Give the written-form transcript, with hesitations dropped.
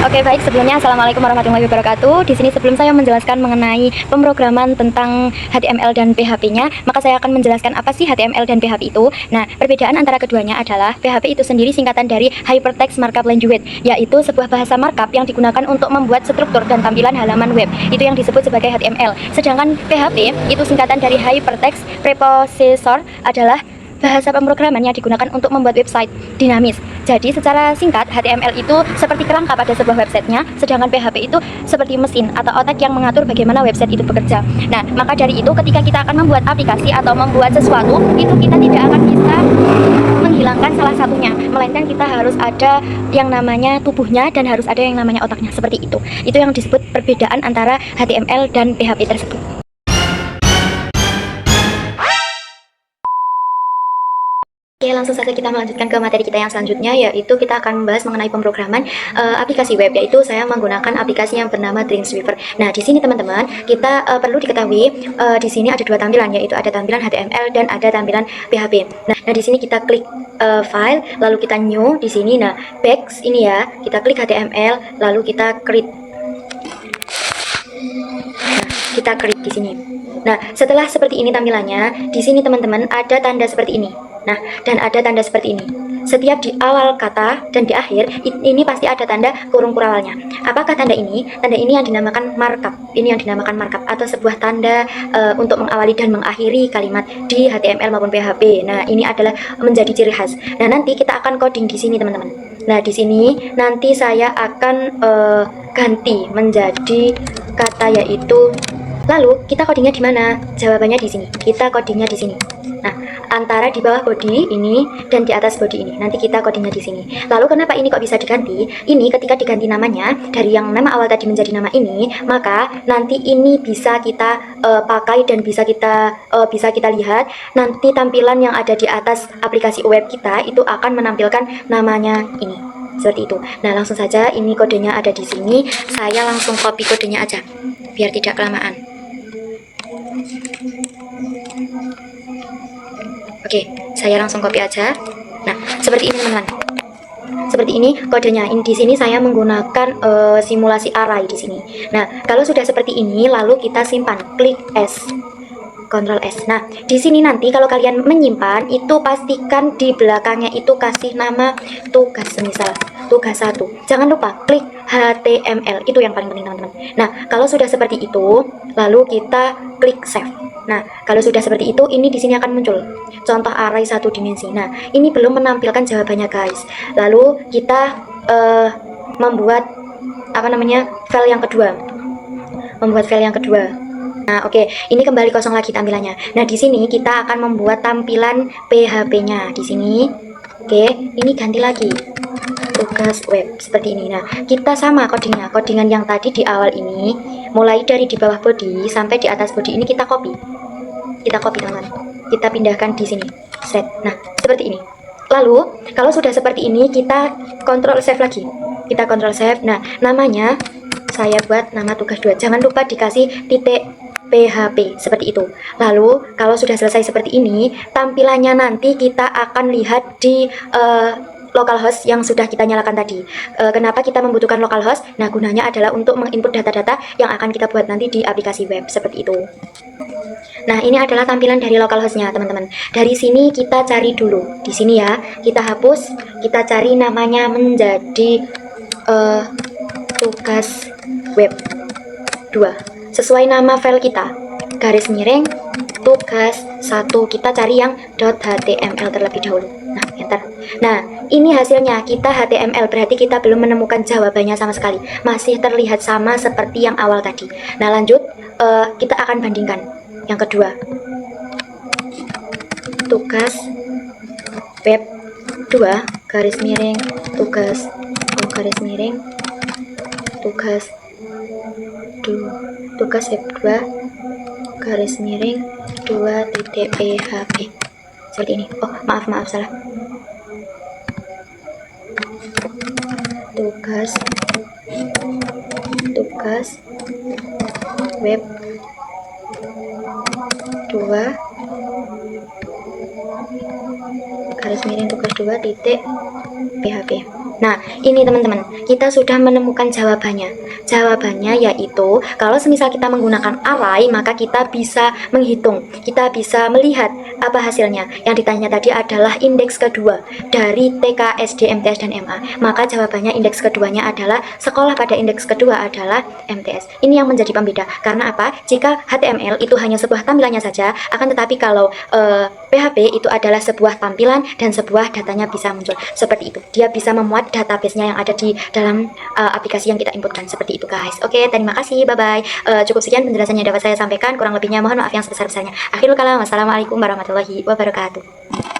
Oke, baik, sebelumnya Assalamualaikum warahmatullahi wabarakatuh. Di sini sebelum saya menjelaskan mengenai pemrograman tentang HTML dan PHP-nya, maka saya akan menjelaskan apa sih HTML dan PHP itu. Nah, perbedaan antara keduanya adalah PHP itu sendiri singkatan dari Hypertext Markup Language, yaitu sebuah bahasa markup yang digunakan untuk membuat struktur dan tampilan halaman web. Itu yang disebut sebagai HTML. Sedangkan PHP itu singkatan dari Hypertext Preprocessor, adalah bahasa pemrograman yang digunakan untuk membuat website dinamis. Jadi secara singkat, HTML itu seperti kerangka pada sebuah websitenya, sedangkan PHP itu seperti mesin atau otak yang mengatur bagaimana website itu bekerja. Nah, maka dari itu ketika kita akan membuat aplikasi atau membuat sesuatu, itu kita tidak akan bisa menghilangkan salah satunya, melainkan kita harus ada yang namanya tubuhnya dan harus ada yang namanya otaknya, seperti itu. Itu yang disebut perbedaan antara HTML dan PHP tersebut. Oke, langsung saja kita melanjutkan ke materi kita yang selanjutnya, yaitu kita akan membahas mengenai pemrograman aplikasi web, yaitu saya menggunakan aplikasi yang bernama Dreamweaver. Nah, di sini teman-teman, kita perlu diketahui di sini ada dua tampilan, yaitu ada tampilan HTML dan ada tampilan PHP. Nah, di sini kita klik file, lalu kita new di sini. Nah, back ini ya, kita klik HTML, lalu kita create. Nah, kita create di sini. Nah, setelah seperti ini tampilannya, di sini teman-teman ada tanda seperti ini. Nah, dan ada tanda seperti ini. Setiap di awal kata dan di akhir, ini pasti ada tanda kurung kuralnya. Apakah tanda ini? Tanda ini yang dinamakan markup. Ini yang dinamakan markup atau sebuah tanda untuk mengawali dan mengakhiri kalimat di HTML maupun PHP. Nah, ini adalah menjadi ciri khas. Nah, nanti kita akan coding di sini, teman-teman. Nah, di sini nanti saya akan ganti menjadi kata yaitu. Lalu kita codingnya di mana? Jawabannya di sini. Kita codingnya di sini. Nah, antara di bawah body ini dan di atas body ini. Nanti kita codingnya di sini. Lalu kenapa ini kok bisa diganti? Ini ketika diganti namanya dari yang nama awal tadi menjadi nama ini, maka nanti ini bisa kita pakai dan bisa kita lihat. Nanti tampilan yang ada di atas aplikasi web kita itu akan menampilkan namanya ini. Seperti itu. Nah, langsung saja ini kodenya ada di sini. Saya langsung copy kodenya aja biar tidak kelamaan. Oke, saya langsung copy aja. Nah, seperti ini teman-teman. Seperti ini kodenya. Di sini saya menggunakan simulasi array di sini. Nah, kalau sudah seperti ini, lalu kita simpan. Klik S, Ctrl S. Nah, di sini nanti kalau kalian menyimpan, itu pastikan di belakangnya itu kasih nama tugas, misal tugas 1. Jangan lupa klik HTML, itu yang paling penting teman-teman. Nah, kalau sudah seperti itu, lalu kita klik save. Nah, kalau sudah seperti itu, ini di sini akan muncul contoh array 1 dimensi. Nah, ini belum menampilkan jawabannya guys. Lalu kita membuat file yang kedua. Nah, oke, ini kembali kosong lagi tampilannya. Nah, di sini kita akan membuat tampilan PHP-nya di sini. Oke, ini ganti lagi tugas web seperti ini. Nah, kita sama codingan yang tadi di awal ini, mulai dari di bawah body sampai di atas body ini kita copy teman-teman. Kita pindahkan di sini. Set. Nah, seperti ini. Lalu, kalau sudah seperti ini, kita Ctrl save lagi. Kita Ctrl save. Nah, namanya saya buat nama tugas 2. Jangan lupa dikasih titik PHP seperti itu. Lalu kalau sudah selesai seperti ini, tampilannya nanti kita akan lihat di localhost yang sudah kita nyalakan tadi. Kenapa kita membutuhkan localhost? Nah, gunanya adalah untuk menginput data-data yang akan kita buat nanti di aplikasi web seperti itu. Nah, ini adalah tampilan dari localhostnya teman-teman. Dari sini kita cari dulu. Di sini ya, kita hapus, kita cari namanya menjadi tugas web 2. Sesuai nama file kita, garis miring tugas 1. Kita cari yang .html terlebih dahulu. Nah, enter. Nah, ini hasilnya kita HTML, berarti kita belum menemukan jawabannya sama sekali. Masih terlihat sama seperti yang awal tadi. Nah, lanjut, kita akan bandingkan yang kedua. Tugas web 2 garis miring tugas garis miring tugas web 2 garis miring 2.php seperti ini. Oh, maaf salah. Tugas web 2 garis miring tugas 2 titik PHP. Nah, ini teman-teman, kita sudah menemukan jawabannya. Jawabannya yaitu, kalau semisal kita menggunakan array, maka kita bisa menghitung, kita bisa melihat apa hasilnya. Yang ditanya tadi adalah indeks kedua dari TK, SD, MTS, dan MA. Maka jawabannya indeks keduanya adalah sekolah pada indeks kedua adalah MTS. Ini yang menjadi pembeda. Karena apa? Jika HTML itu hanya sebuah tampilannya saja, akan tetapi kalau PHP itu adalah sebuah tampilan dan sebuah datanya bisa muncul. Seperti itu. Dia bisa memuat database-nya yang ada di dalam aplikasi yang kita inputkan. Seperti itu guys. Oke, terima kasih. Bye-bye. Cukup sekian penjelasan yang dapat saya sampaikan. Kurang lebihnya mohon maaf yang sebesar-besarnya. Akhirul kalam. Wassalamualaikum warahmatullahi wabarakatuh.